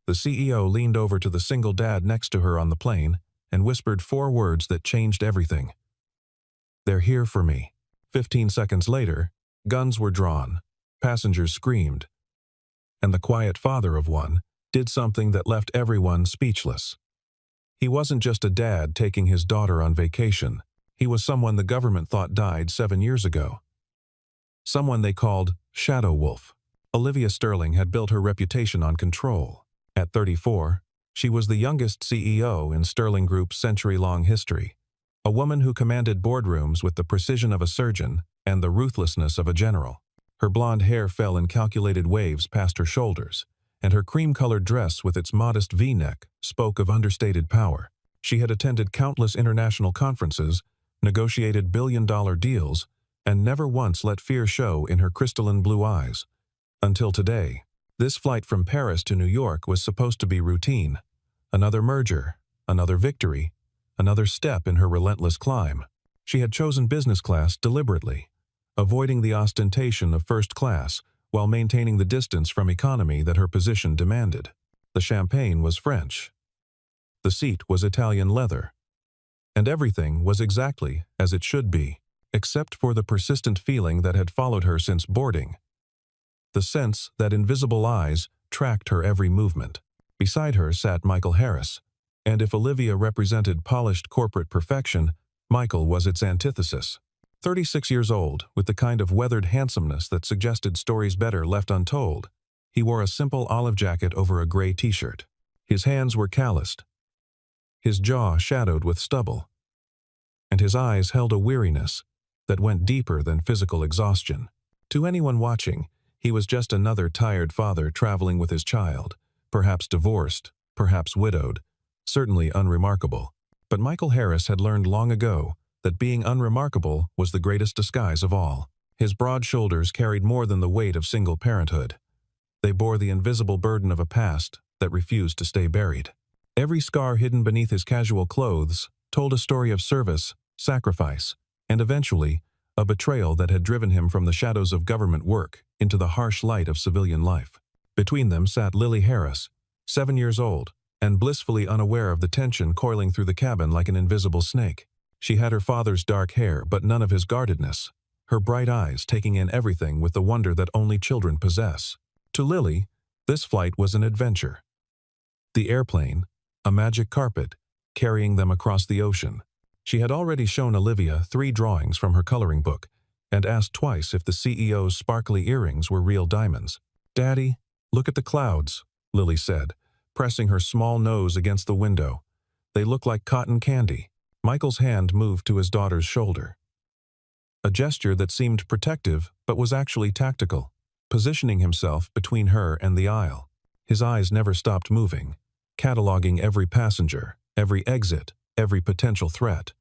The CEO leaned over to the single dad next to her on the plane and whispered 4 words that changed everything. "They're here for me." 15 seconds later, guns were drawn, passengers screamed, and the quiet father of one did something that left everyone speechless. He wasn't just a dad taking his daughter on vacation. He was someone the government thought died 7 years ago. Someone they called Shadow Wolf. Olivia Sterling had built her reputation on control. At 34, she was the youngest CEO in Sterling Group's century-long history. A woman who commanded boardrooms with the precision of a surgeon and the ruthlessness of a general. Her blonde hair fell in calculated waves past her shoulders, and her cream-colored dress with its modest V-neck spoke of understated power. She had attended countless international conferences, negotiated billion-dollar deals, and never once let fear show in her crystalline blue eyes. Until today, this flight from Paris to New York was supposed to be routine. Another merger, another victory, another step in her relentless climb. She had chosen business class deliberately, avoiding the ostentation of first class while maintaining the distance from economy that her position demanded. The champagne was French. The seat was Italian leather. And everything was exactly as it should be, except for the persistent feeling that had followed her since boarding. The sense that invisible eyes tracked her every movement. Beside her sat Michael Harris, and if Olivia represented polished corporate perfection, Michael was its antithesis. 36 years old, with the kind of weathered handsomeness that suggested stories better left untold, he wore a simple olive jacket over a gray t-shirt. His hands were calloused, his jaw shadowed with stubble, and his eyes held a weariness that went deeper than physical exhaustion. To anyone watching, he was just another tired father traveling with his child, perhaps divorced, perhaps widowed, certainly unremarkable. But Michael Harris had learned long ago that being unremarkable was the greatest disguise of all. His broad shoulders carried more than the weight of single parenthood. They bore the invisible burden of a past that refused to stay buried. Every scar hidden beneath his casual clothes told a story of service, sacrifice, and eventually, a betrayal that had driven him from the shadows of government work into the harsh light of civilian life. Between them sat Lily Harris, 7 years old, and blissfully unaware of the tension coiling through the cabin like an invisible snake. She had her father's dark hair, but none of his guardedness, her bright eyes taking in everything with the wonder that only children possess. To Lily, this flight was an adventure. The airplane, a magic carpet, carrying them across the ocean. She had already shown Olivia 3 drawings from her coloring book and asked twice if the CEO's sparkly earrings were real diamonds. "Daddy, look at the clouds," Lily said, pressing her small nose against the window. "They look like cotton candy." Michael's hand moved to his daughter's shoulder. A gesture that seemed protective but was actually tactical, positioning himself between her and the aisle. His eyes never stopped moving, cataloging every passenger, every exit, every potential threat.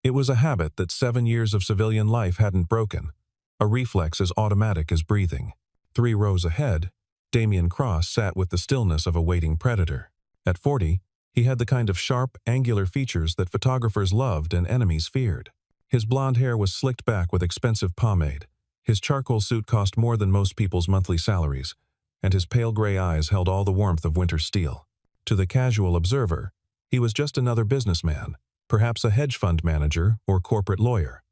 It was a habit that 7 years of civilian life hadn't broken, a reflex as automatic as breathing. 3 rows ahead, Damian Cross sat with the stillness of a waiting predator. At 40, he had the kind of sharp, angular features that photographers loved and enemies feared. His blonde hair was slicked back with expensive pomade. His charcoal suit cost more than most people's monthly salaries, and his pale gray eyes held all the warmth of winter steel. To the casual observer, he was just another businessman, perhaps a hedge fund manager or corporate lawyer.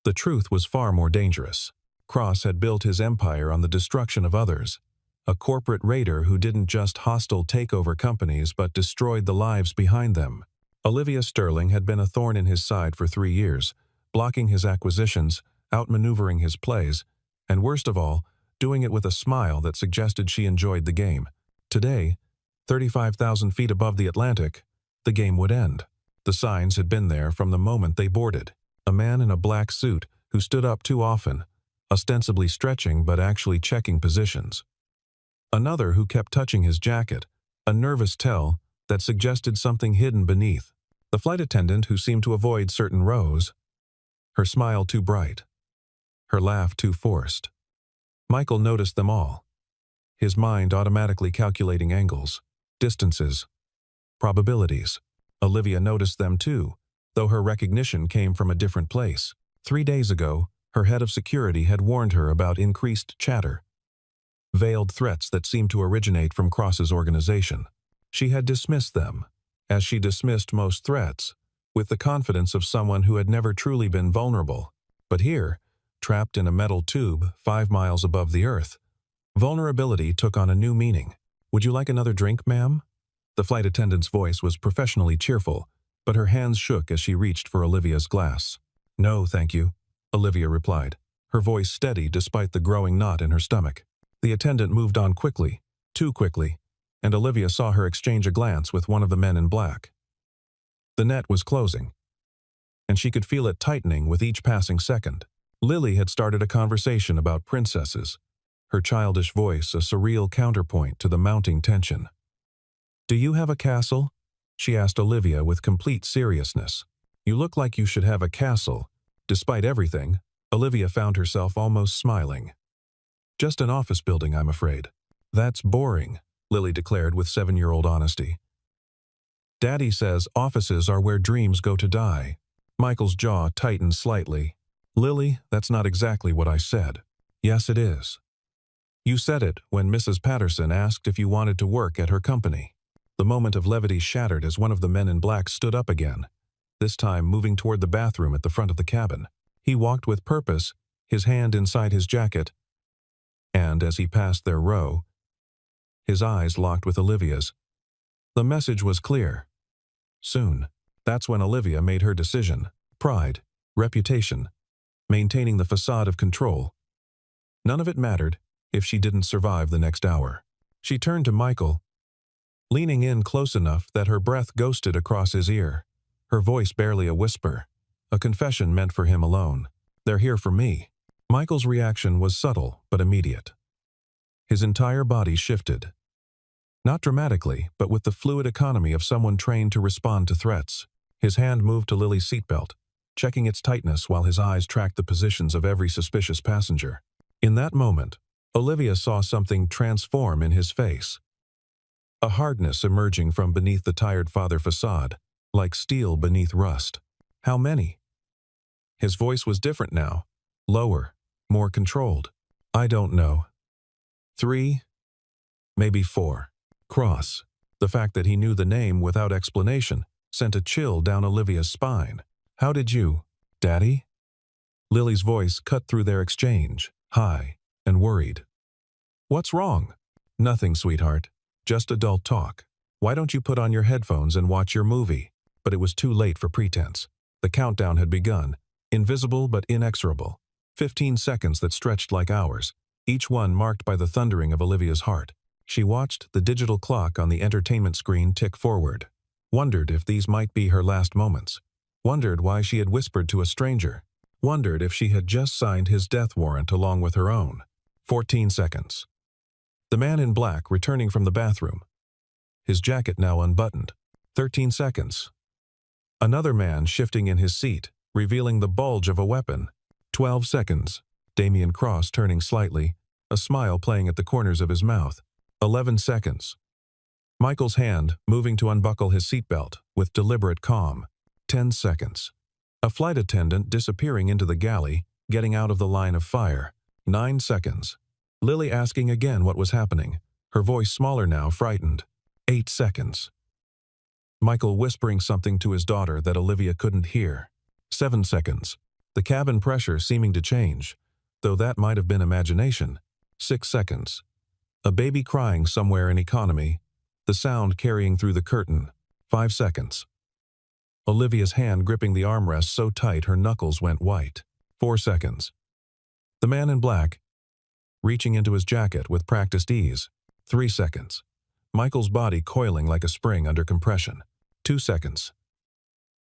The truth was far more dangerous. Cross had built his empire on the destruction of others, a corporate raider who didn't just hostile takeover companies but destroyed the lives behind them. Olivia Sterling had been a thorn in his side for 3 years, blocking his acquisitions, outmaneuvering his plays, and worst of all, doing it with a smile that suggested she enjoyed the game. Today, 35,000 feet above the Atlantic, the game would end. The signs had been there from the moment they boarded. A man in a black suit who stood up too often, ostensibly stretching but actually checking positions. Another who kept touching his jacket, a nervous tell that suggested something hidden beneath. The flight attendant who seemed to avoid certain rows, her smile too bright, her laugh too forced. Michael noticed them all, his mind automatically calculating angles, distances, probabilities. Olivia noticed them too, though her recognition came from a different place. 3 days ago, her head of security had warned her about increased chatter. veiled threats that seemed to originate from Cross's organization. She had dismissed them, as she dismissed most threats, with the confidence of someone who had never truly been vulnerable. But here, trapped in a metal tube 5 miles above the earth, vulnerability took on a new meaning. "Would you like another drink, ma'am?" The flight attendant's voice was professionally cheerful, but her hands shook as she reached for Olivia's glass. "No, thank you," Olivia replied, her voice steady despite the growing knot in her stomach. The attendant moved on quickly, too quickly, and Olivia saw her exchange a glance with one of the men in black. The net was closing, and she could feel it tightening with each passing second. Lily had started a conversation about princesses, her childish voice a surreal counterpoint to the mounting tension. "Do you have a castle?" she asked Olivia with complete seriousness. "You look like you should have a castle." Despite everything, Olivia found herself almost smiling. "Just an office building, I'm afraid." "That's boring," Lily declared with 7-year-old honesty. "Daddy says offices are where dreams go to die." Michael's jaw tightened slightly. "Lily, that's not exactly what I said." "Yes, it is. You said it when Mrs. Patterson asked if you wanted to work at her company." The moment of levity shattered as one of the men in black stood up again, this time moving toward the bathroom at the front of the cabin. He walked with purpose, his hand inside his jacket, and as he passed their row, his eyes locked with Olivia's. The message was clear. Soon. That's when Olivia made her decision. Pride, reputation, maintaining the facade of control. None of it mattered if she didn't survive the next hour. She turned to Michael, leaning in close enough that her breath ghosted across his ear, her voice barely a whisper, a confession meant for him alone. "They're here for me." Michael's reaction was subtle but immediate. His entire body shifted. Not dramatically, but with the fluid economy of someone trained to respond to threats. His hand moved to Lily's seatbelt, checking its tightness while his eyes tracked the positions of every suspicious passenger. In that moment, Olivia saw something transform in his face. A hardness emerging from beneath the tired father facade, like steel beneath rust. "How many?" His voice was different now, lower, more controlled. "I don't know. 3, maybe 4. Cross. The fact that he knew the name without explanation sent a chill down Olivia's spine. "How did you, Daddy?" Lily's voice cut through their exchange, high and worried. "What's wrong?" "Nothing, sweetheart. Just adult talk. Why don't you put on your headphones and watch your movie?" But it was too late for pretense. The countdown had begun, invisible but inexorable. 15 seconds that stretched like hours, each one marked by the thundering of Olivia's heart. She watched the digital clock on the entertainment screen tick forward, wondered if these might be her last moments, wondered why she had whispered to a stranger, wondered if she had just signed his death warrant along with her own. 14 seconds. The man in black returning from the bathroom, his jacket now unbuttoned. 13 seconds. Another man shifting in his seat, revealing the bulge of a weapon. 12 seconds. Damian Cross turning slightly, a smile playing at the corners of his mouth. 11 seconds. Michael's hand moving to unbuckle his seatbelt with deliberate calm. 10 seconds. A flight attendant disappearing into the galley, getting out of the line of fire. 9 seconds. Lily asking again what was happening, her voice smaller now, frightened. 8 seconds. Michael whispering something to his daughter that Olivia couldn't hear. 7 seconds. The cabin pressure seeming to change, though that might have been imagination. 6 seconds. A baby crying somewhere in economy, the sound carrying through the curtain. 5 seconds. Olivia's hand gripping the armrest so tight her knuckles went white. 4 seconds. The man in black, reaching into his jacket with practiced ease. 3 seconds. Michael's body coiling like a spring under compression. 2 seconds.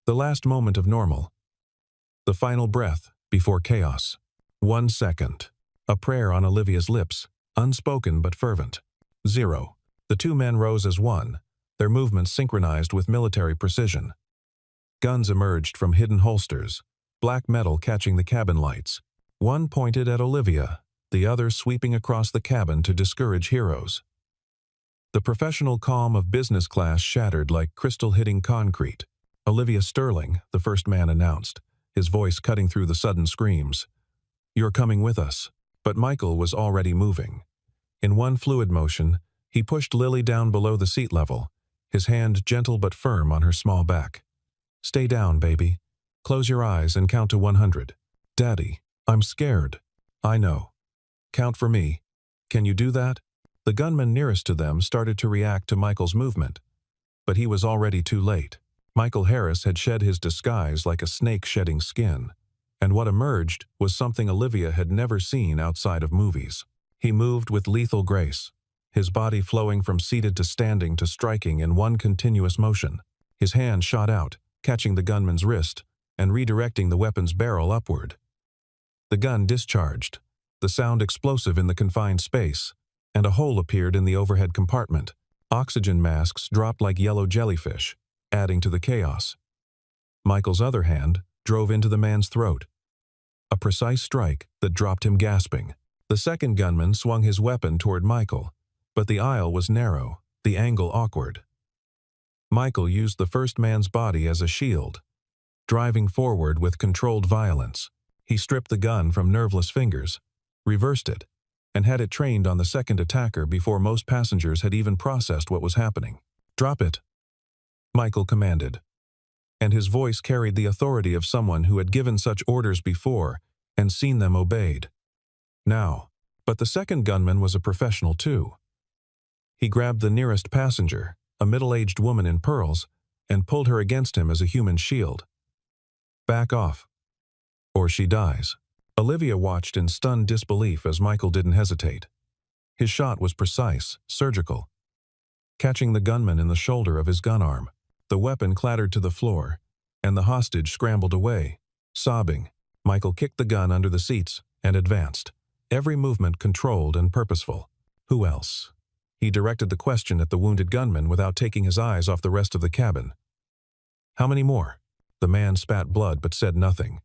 The last moment of normal. The final breath before chaos. 1 second. A prayer on Olivia's lips, unspoken but fervent. 0. The two men rose as one, their movements synchronized with military precision. Guns emerged from hidden holsters, black metal catching the cabin lights. One pointed at Olivia, the other sweeping across the cabin to discourage heroes. The professional calm of business class shattered like crystal hitting concrete. "Olivia Sterling," the first man announced, his voice cutting through the sudden screams. "You're coming with us." But Michael was already moving. In one fluid motion, he pushed Lily down below the seat level, his hand gentle but firm on her small back. "Stay down, baby. Close your eyes and count to 100. Daddy, I'm scared." "I know. Count for me. Can you do that?" The gunman nearest to them started to react to Michael's movement, but he was already too late. Michael Harris had shed his disguise like a snake shedding skin, and what emerged was something Olivia had never seen outside of movies. He moved with lethal grace, his body flowing from seated to standing to striking in one continuous motion. His hand shot out, catching the gunman's wrist and redirecting the weapon's barrel upward. The gun discharged, the sound explosive in the confined space, and a hole appeared in the overhead compartment. Oxygen masks dropped like yellow jellyfish, adding to the chaos. Michael's other hand drove into the man's throat, a precise strike that dropped him gasping. The second gunman swung his weapon toward Michael, but the aisle was narrow, the angle awkward. Michael used the first man's body as a shield, driving forward with controlled violence. He stripped the gun from nerveless fingers, reversed it, and had it trained on the second attacker before most passengers had even processed what was happening. "Drop it," Michael commanded, and his voice carried the authority of someone who had given such orders before and seen them obeyed. Now, but the second gunman was a professional too. He grabbed the nearest passenger, a middle-aged woman in pearls, and pulled her against him as a human shield. "Back off, or she dies." Olivia watched in stunned disbelief as Michael didn't hesitate. His shot was precise, surgical, catching the gunman in the shoulder of his gun arm. The weapon clattered to the floor, and the hostage scrambled away. Sobbing, Michael kicked the gun under the seats and advanced, every movement controlled and purposeful. "Who else?" He directed the question at the wounded gunman without taking his eyes off the rest of the cabin. "How many more?" The man spat blood but said nothing.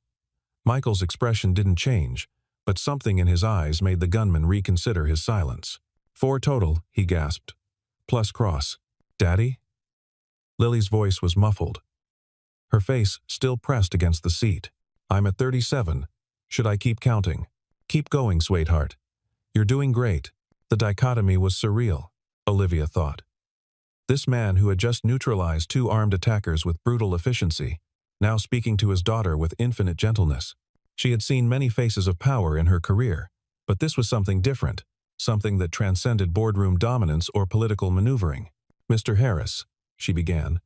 Michael's expression didn't change, but something in his eyes made the gunman reconsider his silence. "4 total," he gasped. "Plus Cross." "Daddy?" Lily's voice was muffled, her face still pressed against the seat. "I'm at 37. Should I keep counting?" "Keep going, sweetheart. You're doing great." The dichotomy was surreal, Olivia thought. This man who had just neutralized 2 armed attackers with brutal efficiency, now speaking to his daughter with infinite gentleness. She had seen many faces of power in her career, but this was something different, something that transcended boardroom dominance or political maneuvering. "Mr. Harris," she began.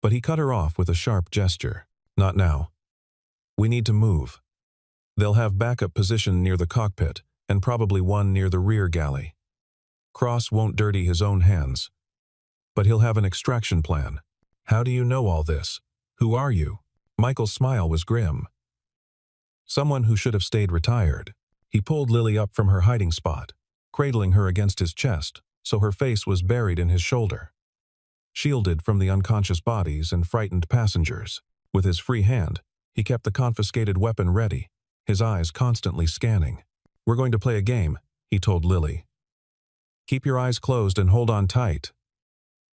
But he cut her off with a sharp gesture. "Not now. We need to move. They'll have backup position near the cockpit, and probably one near the rear galley. Cross won't dirty his own hands, but he'll have an extraction plan." "How do you know all this? Who are you?" Michael's smile was grim. Someone who should have stayed retired. He pulled Lily up from her hiding spot, cradling her against his chest, so her face was buried in his shoulder. Shielded from the unconscious bodies and frightened passengers, with his free hand, he kept the confiscated weapon ready, his eyes constantly scanning. "We're going to play a game," he told Lily. "Keep your eyes closed and hold on tight."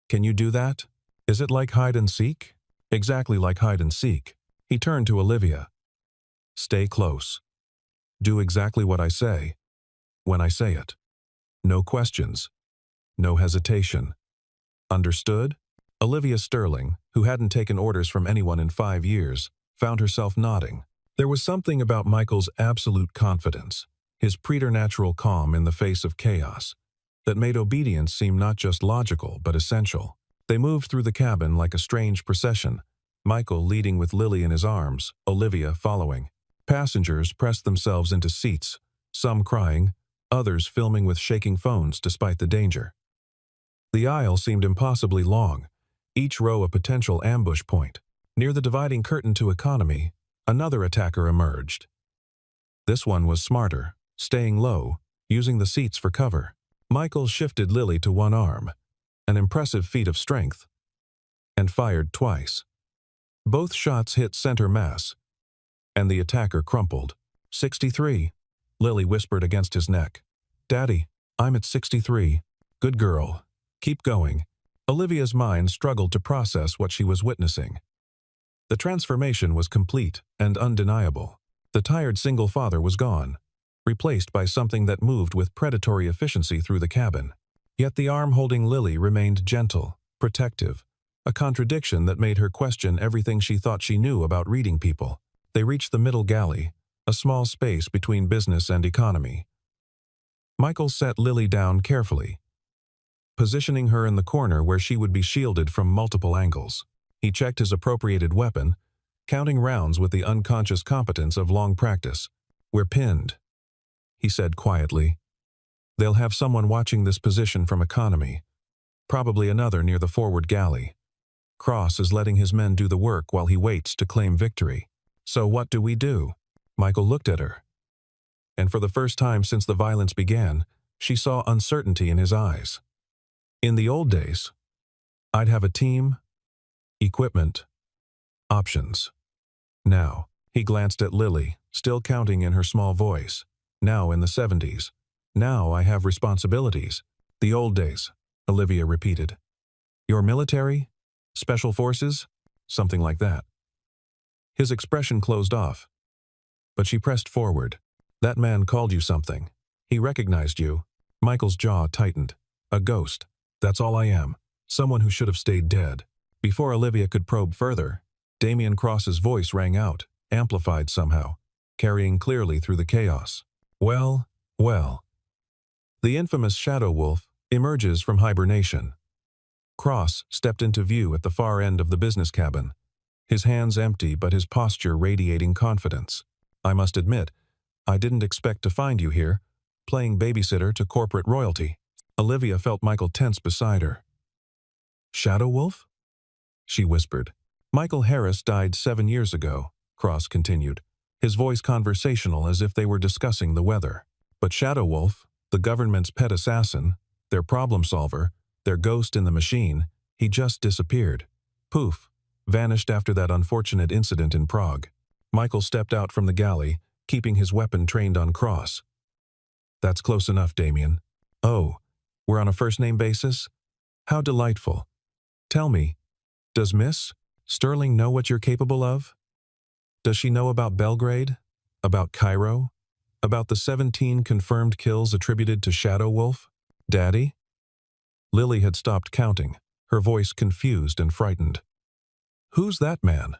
"Can you do that? Is it like hide and seek?" "Exactly like hide and seek." He turned to Olivia. "Stay close. Do exactly what I say, when I say it. No questions. No hesitation. Understood?" Olivia Sterling, who hadn't taken orders from anyone in 5 years, found herself nodding. There was something about Michael's absolute confidence, his preternatural calm in the face of chaos, that made obedience seem not just logical but essential. They moved through the cabin like a strange procession, Michael leading with Lily in his arms, Olivia following. Passengers pressed themselves into seats, some crying, others filming with shaking phones despite the danger. The aisle seemed impossibly long, each row a potential ambush point. Near the dividing curtain to economy, another attacker emerged. This one was smarter, staying low, using the seats for cover. Michael shifted Lily to one arm, an impressive feat of strength, and fired twice. Both shots hit center mass, and the attacker crumpled. 63, Lily whispered against his neck. "Daddy, I'm at 63. Good girl. Keep going." Olivia's mind struggled to process what she was witnessing. The transformation was complete and undeniable. The tired single father was gone. replaced by something that moved with predatory efficiency through the cabin. Yet the arm holding Lily remained gentle, protective, a contradiction that made her question everything she thought she knew about reading people. They reached the middle galley, a small space between business and economy. Michael set Lily down carefully, positioning her in the corner where she would be shielded from multiple angles. He checked his appropriated weapon, counting rounds with the unconscious competence of long practice. "We're pinned," he said quietly. "They'll have someone watching this position from economy, probably another near the forward galley. Cross is letting his men do the work while he waits to claim victory. So what do we do?" Michael looked at her, and for the first time since the violence began, she saw uncertainty in his eyes. "In the old days, I'd have a team, equipment, options. Now," he glanced at Lily, still counting in her small voice. "Now in the 70s. Now I have responsibilities." "The old days," Olivia repeated. "Your military? Special forces? Something like that." His expression closed off, but she pressed forward. "That man called you something. He recognized you." Michael's jaw tightened. "A ghost. That's all I am. Someone who should have stayed dead." Before Olivia could probe further, Damian Cross's voice rang out, amplified somehow, carrying clearly through the chaos. "Well, well. The infamous Shadow Wolf emerges from hibernation." Cross stepped into view at the far end of the business cabin, his hands empty but his posture radiating confidence. "I must admit, I didn't expect to find you here, playing babysitter to corporate royalty." Olivia felt Michael tense beside her. "Shadow Wolf?" she whispered. "Michael Harris died 7 years ago," Cross continued, his voice conversational as if they were discussing the weather. "But Shadow Wolf, the government's pet assassin, their problem solver, their ghost in the machine, he just disappeared. Poof, vanished after that unfortunate incident in Prague." Michael stepped out from the galley, keeping his weapon trained on Cross. "That's close enough, Damian." "Oh, we're on a first-name basis? How delightful. Tell me, does Miss Sterling know what you're capable of? Does she know about Belgrade? About Cairo? About the 17 confirmed kills attributed to Shadow Wolf? Daddy?" Lily had stopped counting, her voice confused and frightened. "Who's that man?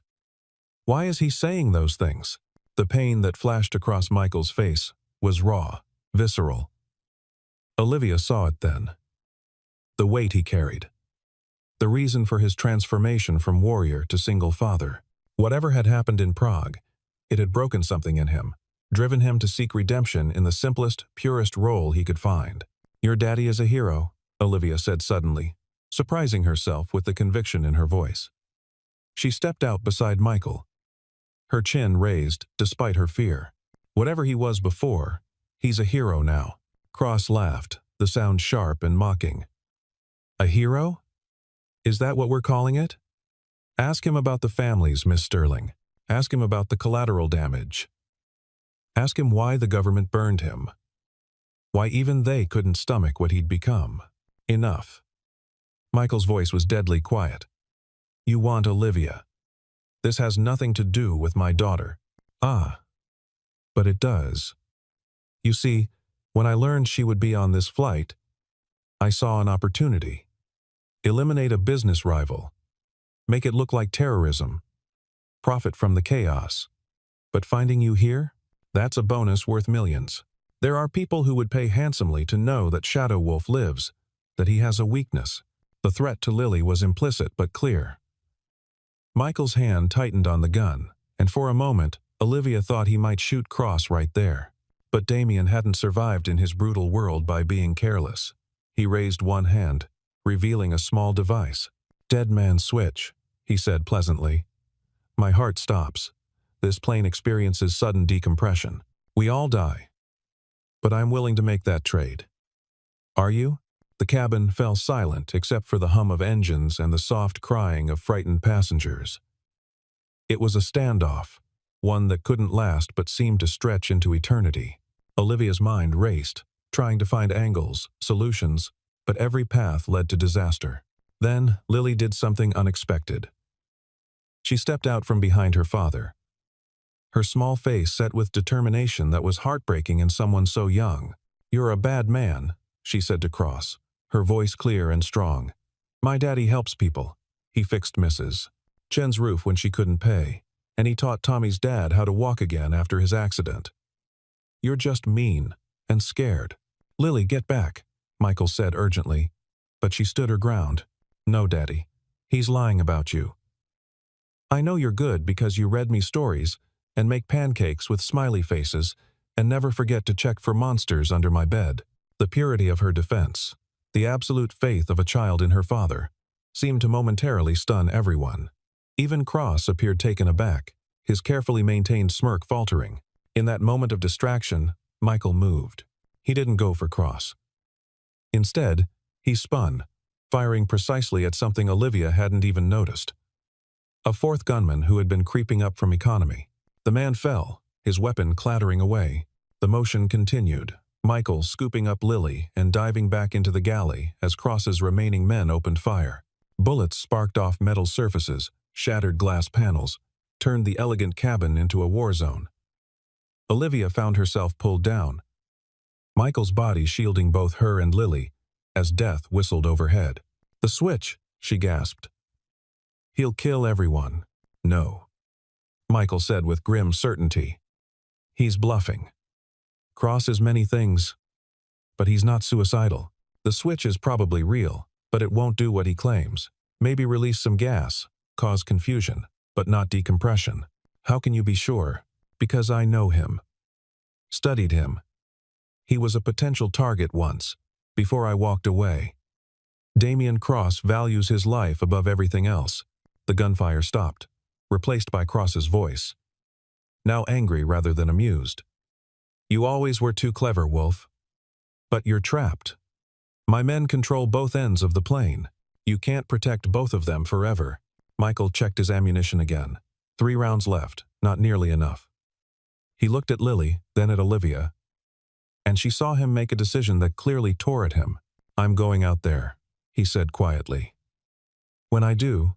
Why is he saying those things?" The pain that flashed across Michael's face was raw, visceral. Olivia saw it then. The weight he carried. The reason for his transformation from warrior to single father. Whatever had happened in Prague, it had broken something in him, driven him to seek redemption in the simplest, purest role he could find. "Your daddy is a hero," Olivia said suddenly, surprising herself with the conviction in her voice. She stepped out beside Michael, her chin raised despite her fear. "Whatever he was before, he's a hero now." Cross laughed, the sound sharp and mocking. "A hero? Is that what we're calling it? Ask him about the families, Miss Sterling. Ask him about the collateral damage. Ask him why the government burned him. Why even they couldn't stomach what he'd become. Enough." Michael's voice was deadly quiet. "You want Olivia. This has nothing to do with my daughter." "Ah, but it does. You see, when I learned she would be on this flight, I saw an opportunity. Eliminate a business rival. Make it look like terrorism. Profit from the chaos. But finding you here? That's a bonus worth millions. There are people who would pay handsomely to know that Shadow Wolf lives, that he has a weakness." The threat to Lily was implicit but clear. Michael's hand tightened on the gun, and for a moment, Olivia thought he might shoot Cross right there. But Damian hadn't survived in his brutal world by being careless. He raised one hand, revealing a small device. "Dead man's switch," he said pleasantly. "My heart stops. This plane experiences sudden decompression. We all die. But I'm willing to make that trade. Are you?" The cabin fell silent except for the hum of engines and the soft crying of frightened passengers. It was a standoff, one that couldn't last but seemed to stretch into eternity. Olivia's mind raced, trying to find angles, solutions, but every path led to disaster. Then Lily did something unexpected. She stepped out from behind her father. her small face set with determination that was heartbreaking in someone so young. "You're a bad man," she said to Cross, her voice clear and strong. "My daddy helps people. He fixed Mrs. Chen's roof when she couldn't pay, and he taught Tommy's dad how to walk again after his accident. You're just mean and scared." "Lily, get back," Michael said urgently, but she stood her ground. "No, Daddy. He's lying about you. I know you're good because you read me stories and make pancakes with smiley faces and never forget to check for monsters under my bed." The purity of her defense, the absolute faith of a child in her father, seemed to momentarily stun everyone. Even Cross appeared taken aback, his carefully maintained smirk faltering. In that moment of distraction, Michael moved. He didn't go for Cross. Instead, he spun, firing precisely at something Olivia hadn't even noticed. A fourth gunman who had been creeping up from economy. The man fell, his weapon clattering away. The motion continued, Michael scooping up Lily and diving back into the galley as Cross's remaining men opened fire. Bullets sparked off metal surfaces, shattered glass panels, turned the elegant cabin into a war zone. Olivia found herself pulled down, Michael's body shielding both her and Lily, as death whistled overhead. "The switch," she gasped. "He'll kill everyone." "No," Michael said with grim certainty. "He's bluffing. Cross is many things, but he's not suicidal. The switch is probably real, but it won't do what he claims. Maybe release some gas, cause confusion, but not decompression." "How can you be sure?" "Because I know him. Studied him. He was a potential target once, before I walked away. Damian Cross values his life above everything else." The gunfire stopped, replaced by Cross's voice, now angry rather than amused. "You always were too clever, Wolf. But you're trapped. My men control both ends of the plane. You can't protect both of them forever." Michael checked his ammunition again. 3 rounds left, not nearly enough. He looked at Lily, then at Olivia, and she saw him make a decision that clearly tore at him. "I'm going out there," he said quietly. "When I do,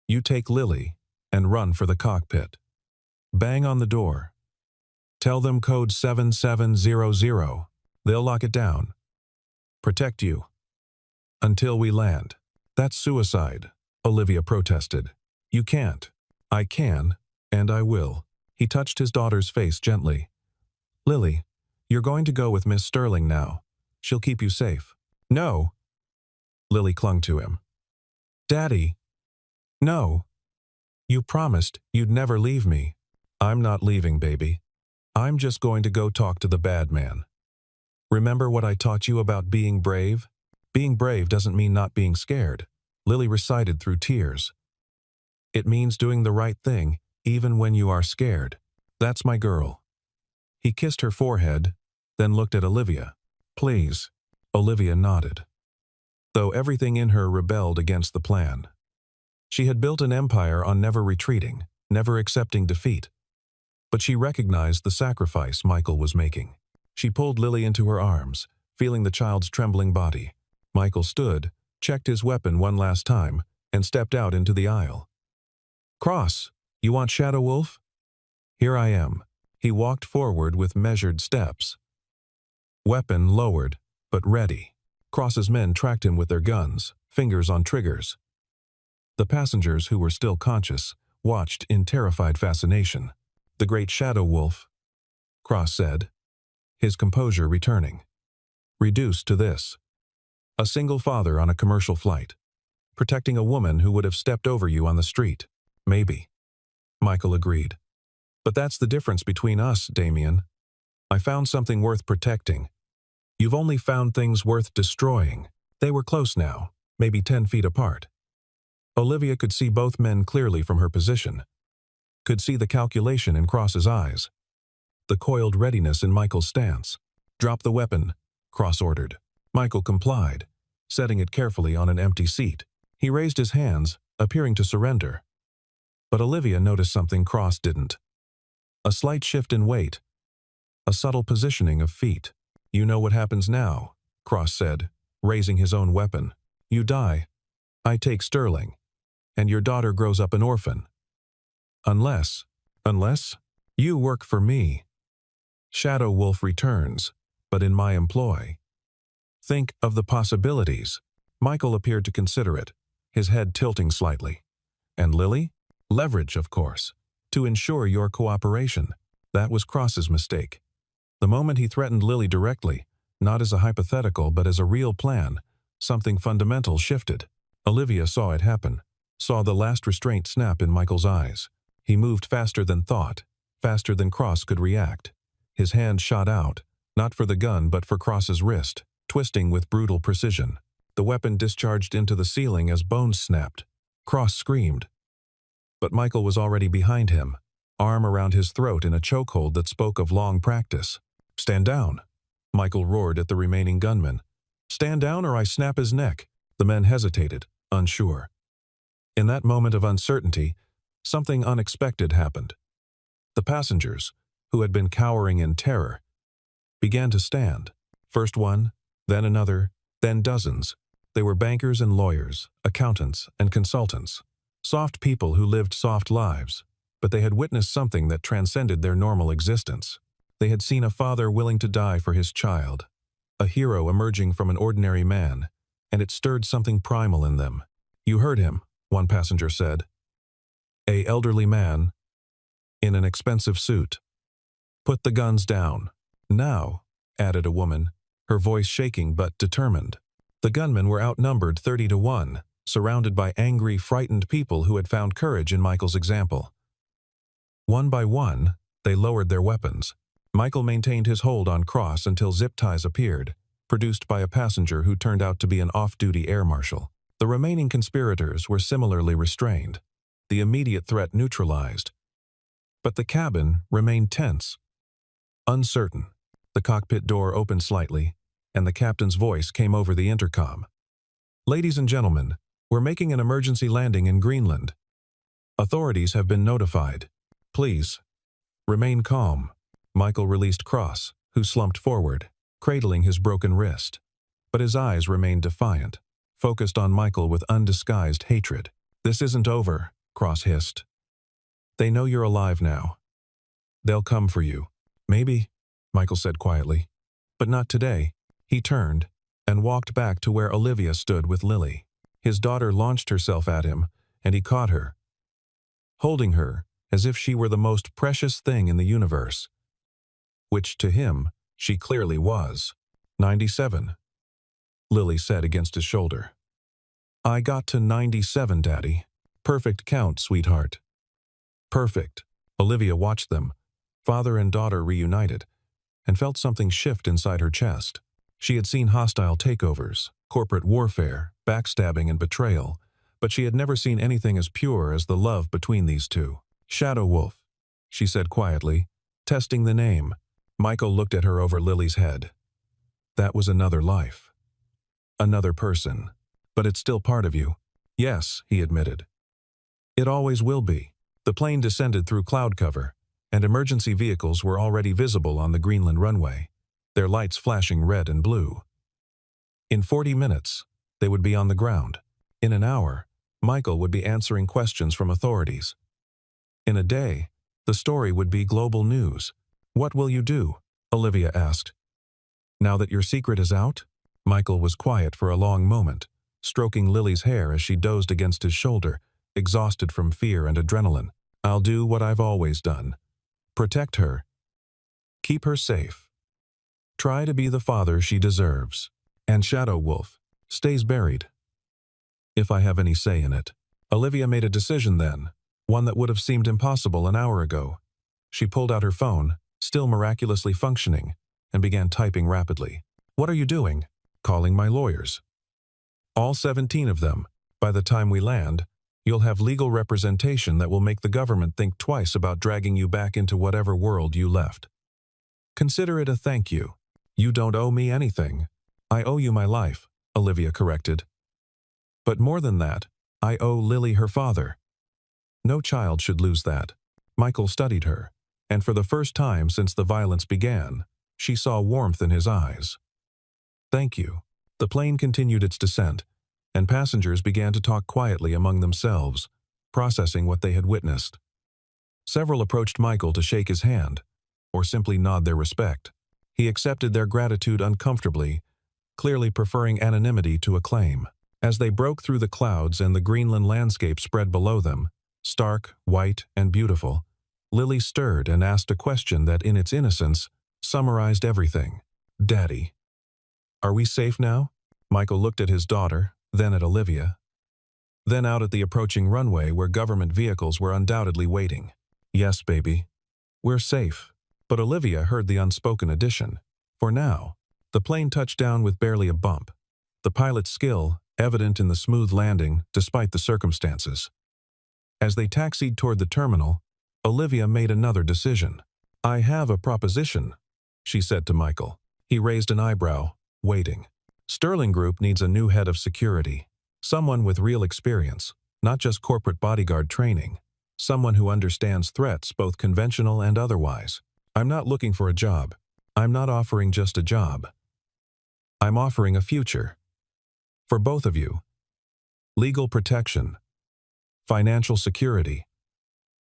you take Lily and run for the cockpit. Bang on the door. Tell them code 7700. They'll lock it down. Protect you. Until we land." "That's suicide," Olivia protested. "You can't." "I can, and I will." He touched his daughter's face gently. "Lily, you're going to go with Miss Sterling now. She'll keep you safe." "No." Lily clung to him. "Daddy." "No. You promised you'd never leave me." "I'm not leaving, baby. I'm just going to go talk to the bad man. Remember what I taught you about being brave? Being brave doesn't mean not being scared," Lily recited through tears. "It means doing the right thing, even when you are scared. That's my girl." He kissed her forehead, then looked at Olivia. "Please." Olivia nodded, though everything in her rebelled against the plan. She had built an empire on never retreating, never accepting defeat. But she recognized the sacrifice Michael was making. She pulled Lily into her arms, feeling the child's trembling body. Michael stood, checked his weapon one last time, and stepped out into the aisle. "Cross, you want Shadow Wolf?" "Here I am." He walked forward with measured steps. Weapon lowered, but ready. Cross's men tracked him with their guns, fingers on triggers. The passengers, who were still conscious, watched in terrified fascination. "The great Shadow Wolf," Cross said, his composure returning. "Reduced to this. A single father on a commercial flight, protecting a woman who would have stepped over you on the street." "Maybe," Michael agreed. "But that's the difference between us, Damian. I found something worth protecting. You've only found things worth destroying." They were close now, maybe 10 feet apart. Olivia could see both men clearly from her position. Could see the calculation in Cross's eyes. The coiled readiness in Michael's stance. "Drop the weapon," Cross ordered. Michael complied, setting it carefully on an empty seat. He raised his hands, appearing to surrender. But Olivia noticed something Cross didn't. A slight shift in weight. A subtle positioning of feet. "You know what happens now," Cross said, raising his own weapon. "You die. I take Sterling. And your daughter grows up an orphan. Unless, You work for me. Shadow Wolf returns, but in my employ. Think of the possibilities. Michael appeared to consider it, his head tilting slightly. And Lily? Leverage, of course, to ensure your cooperation. That was Cross's mistake. The moment he threatened Lily directly, not as a hypothetical but as a real plan, something fundamental shifted. Olivia saw it happen, saw the last restraint snap in Michael's eyes. He moved faster than thought, faster than Cross could react. His hand shot out, not for the gun but for Cross's wrist, twisting with brutal precision. The weapon discharged into the ceiling as bones snapped. Cross screamed. But Michael was already behind him, arm around his throat in a chokehold that spoke of long practice. "Stand down," Michael roared at the remaining gunman. "Stand down or I snap his neck." The men hesitated, unsure. In that moment of uncertainty, something unexpected happened. The passengers, who had been cowering in terror, began to stand. First one, then another, then dozens. They were bankers and lawyers, accountants and consultants. Soft people who lived soft lives, but they had witnessed something that transcended their normal existence. They had seen a father willing to die for his child, a hero emerging from an ordinary man, and it stirred something primal in them. "You heard him," one passenger said. "A elderly man, in an expensive suit. Put the guns down." "Now," added a woman, her voice shaking but determined. The gunmen were outnumbered 30-1, surrounded by angry, frightened people who had found courage in Michael's example. One by one, they lowered their weapons. Michael maintained his hold on Cross until zip ties appeared, produced by a passenger who turned out to be an off-duty air marshal. The remaining conspirators were similarly restrained, the immediate threat neutralized. But the cabin remained tense, uncertain. The cockpit door opened slightly, and the captain's voice came over the intercom. "Ladies and gentlemen, we're making an emergency landing in Greenland. Authorities have been notified. Please, remain calm." Michael released Cross, who slumped forward, cradling his broken wrist. But his eyes remained defiant, focused on Michael with undisguised hatred. "This isn't over," Cross hissed. "They know you're alive now. They'll come for you." "Maybe," Michael said quietly. "But not today." He turned and walked back to where Olivia stood with Lily. His daughter launched herself at him, and he caught her, holding her as if she were the most precious thing in the universe. Which to him, she clearly was. 97, Lily said against his shoulder. "I got to 97, Daddy. Perfect count, sweetheart." Perfect. Olivia watched them, father and daughter reunited, and felt something shift inside her chest. She had seen hostile takeovers, corporate warfare, backstabbing and betrayal, but she had never seen anything as pure as the love between these two. "Shadow Wolf," she said quietly, testing the name. Michael looked at her over Lily's head. "That was another life. Another person. But it's still part of you." "Yes," he admitted. "It always will be." The plane descended through cloud cover, and emergency vehicles were already visible on the Greenland runway, their lights flashing red and blue. In 40 minutes, they would be on the ground. In an hour, Michael would be answering questions from authorities. In a day, the story would be global news. "What will you do?" Olivia asked. "Now that your secret is out?" Michael was quiet for a long moment, stroking Lily's hair as she dozed against his shoulder, exhausted from fear and adrenaline. "I'll do what I've always done. Protect her. Keep her safe. Try to be the father she deserves. And Shadow Wolf stays buried. If I have any say in it." Olivia made a decision then, one that would have seemed impossible an hour ago. She pulled out her phone, still miraculously functioning, and began typing rapidly. "What are you doing?" "Calling my lawyers. All 17 of them. By the time we land, you'll have legal representation that will make the government think twice about dragging you back into whatever world you left. Consider it a thank you. You don't owe me anything. I owe you my life," Olivia corrected. "But more than that, I owe Lily her father. No child should lose that." Michael studied her, and for the first time since the violence began, she saw warmth in his eyes. "Thank you." The plane continued its descent, and passengers began to talk quietly among themselves, processing what they had witnessed. Several approached Michael to shake his hand, or simply nod their respect. He accepted their gratitude uncomfortably, clearly preferring anonymity to acclaim. As they broke through the clouds and the Greenland landscape spread below them, stark, white, and beautiful, Lily stirred and asked a question that, in its innocence, summarized everything. "Daddy, are we safe now?" Michael looked at his daughter, then at Olivia, then out at the approaching runway where government vehicles were undoubtedly waiting. "Yes, baby. We're safe." But Olivia heard the unspoken addition. For now, the plane touched down with barely a bump, the pilot's skill evident in the smooth landing despite the circumstances. As they taxied toward the terminal, Olivia made another decision. "I have a proposition," she said to Michael. He raised an eyebrow, waiting. "Sterling Group needs a new head of security, someone with real experience, not just corporate bodyguard training, someone who understands threats both conventional and otherwise. I'm not looking for a job. I'm not offering just a job. I'm offering a future. For both of you. Legal protection, financial security,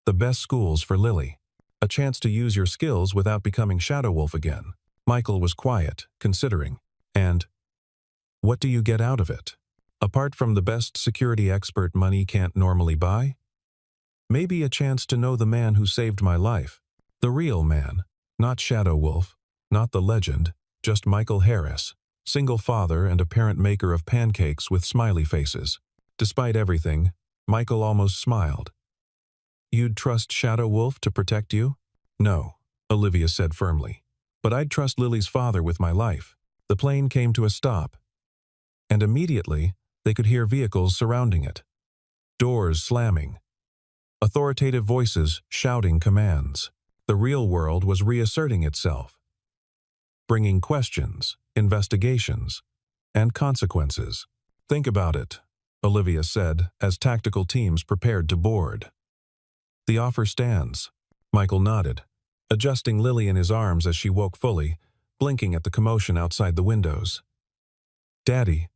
the best schools for Lily, a chance to use your skills without becoming Shadow Wolf again." Michael was quiet, considering. "And what do you get out of it? Apart from the best security expert money can't normally buy? Maybe a chance to know the man who saved my life. The real man, not Shadow Wolf, not the legend, just Michael Harris, single father and apparent maker of pancakes with smiley faces." Despite everything, Michael almost smiled. "You'd trust Shadow Wolf to protect you?" "No," Olivia said firmly. "But I'd trust Lily's father with my life." The plane came to a stop, and immediately they could hear vehicles surrounding it. Doors slamming. Authoritative voices shouting commands. The real world was reasserting itself, bringing questions, investigations, and consequences. "Think about it," Olivia said as tactical teams prepared to board. "The offer stands." Michael nodded, adjusting Lily in his arms as she woke fully, blinking at the commotion outside the windows. "Daddy,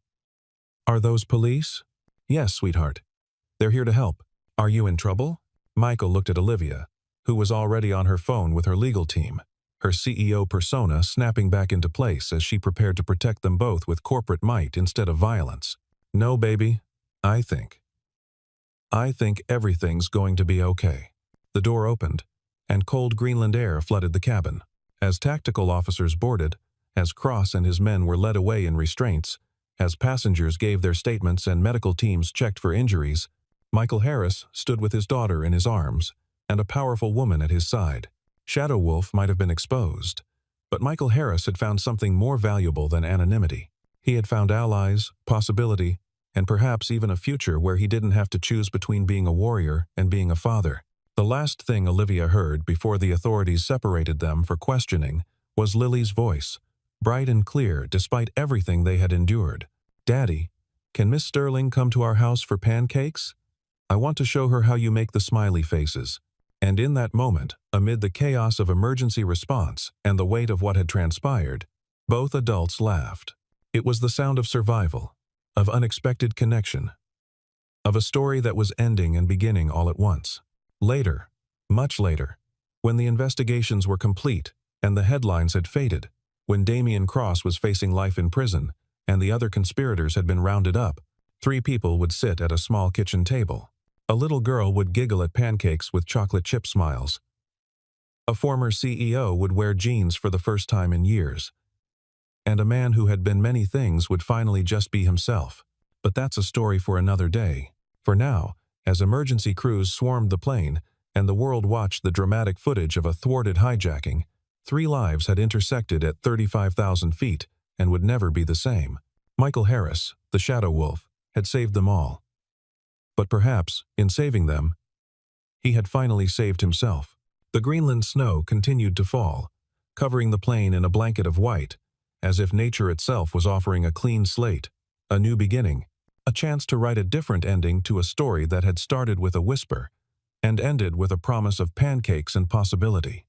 are those police?" "Yes, sweetheart. They're here to help. Are you in trouble?" Michael looked at Olivia, who was already on her phone with her legal team, her CEO persona snapping back into place as she prepared to protect them both with corporate might instead of violence. "No, baby. I think everything's going to be okay." The door opened, and cold Greenland air flooded the cabin. As tactical officers boarded, as Cross and his men were led away in restraints, as passengers gave their statements and medical teams checked for injuries, Michael Harris stood with his daughter in his arms and a powerful woman at his side. Shadow Wolf might have been exposed, but Michael Harris had found something more valuable than anonymity. He had found allies, possibility, and perhaps even a future where he didn't have to choose between being a warrior and being a father. The last thing Olivia heard before the authorities separated them for questioning was Lily's voice, bright and clear despite everything they had endured. "Daddy, can Miss Sterling come to our house for pancakes? I want to show her how you make the smiley faces." And in that moment, amid the chaos of emergency response and the weight of what had transpired, both adults laughed. It was the sound of survival, of unexpected connection, of a story that was ending and beginning all at once. Later, much later, when the investigations were complete and the headlines had faded, when Damian Cross was facing life in prison and the other conspirators had been rounded up, 3 people would sit at a small kitchen table. A little girl would giggle at pancakes with chocolate chip smiles. A former CEO would wear jeans for the first time in years. And a man who had been many things would finally just be himself. But that's a story for another day. For now, as emergency crews swarmed the plane and the world watched the dramatic footage of a thwarted hijacking, 3 lives had intersected at 35,000 feet and would never be the same. Michael Harris, the Shadow Wolf, had saved them all. But perhaps, in saving them, he had finally saved himself. The Greenland snow continued to fall, covering the plane in a blanket of white, as if nature itself was offering a clean slate, a new beginning, a chance to write a different ending to a story that had started with a whisper and ended with a promise of pancakes and possibility.